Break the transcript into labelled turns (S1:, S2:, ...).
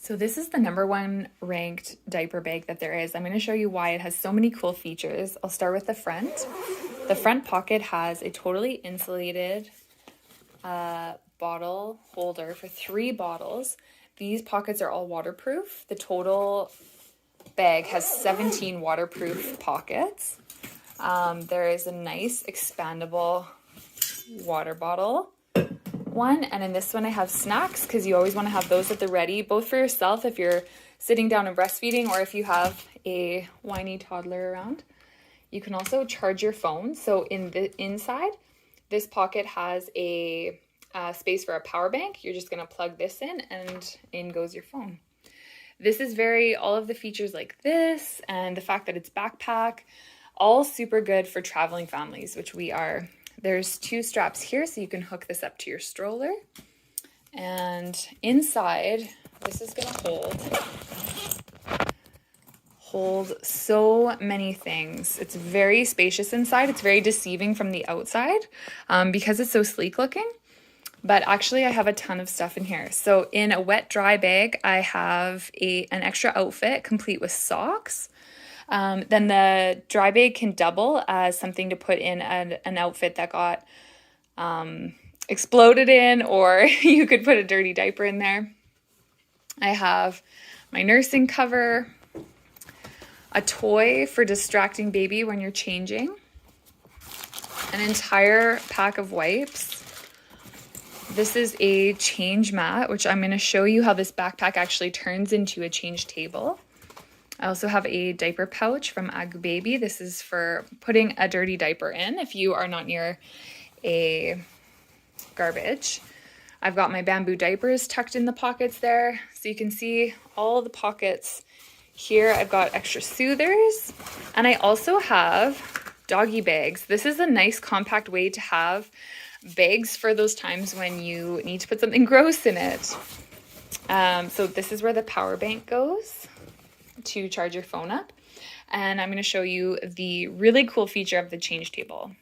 S1: So this is the #1 ranked diaper bag that there is. I'm going to show you why it has so many cool features. I'll start with the front. The front pocket has a totally insulated bottle holder for 3 bottles. These pockets are all waterproof. The total bag has 17 waterproof pockets. There is a nice expandable water bottle one, and in this one I have snacks because you always want to have those at the ready, both for yourself if you're sitting down and breastfeeding or if you have a whiny toddler around. You can also charge your phone. So in the inside, this pocket has a space for a power bank. You're just going to plug this in and in goes your phone. This is all of the features like this and the fact that it's backpack, all super good for traveling families, which we are. There's 2 straps here, so you can hook this up to your stroller. And inside, this is going to hold so many things. It's very spacious inside. It's very deceiving from the outside because it's so sleek looking. But actually, I have a ton of stuff in here. So in a wet dry bag, I have an extra outfit complete with socks. Then the dry bag can double as something to put in an outfit that got exploded in, or you could put a dirty diaper in there. I have my nursing cover, a toy for distracting baby when you're changing, an entire pack of wipes. This is a change mat, which I'm going to show you how this backpack actually turns into a change table. I also have a diaper pouch from Agu Baby. This is for putting a dirty diaper in if you are not near a garbage. I've got my bamboo diapers tucked in the pockets there. So you can see all the pockets here. I've got extra soothers. And I also have doggy bags. This is a nice compact way to have bags for those times when you need to put something gross in it. So this is where the power bank goes to charge your phone up. And I'm going to show you the really cool feature of the change table.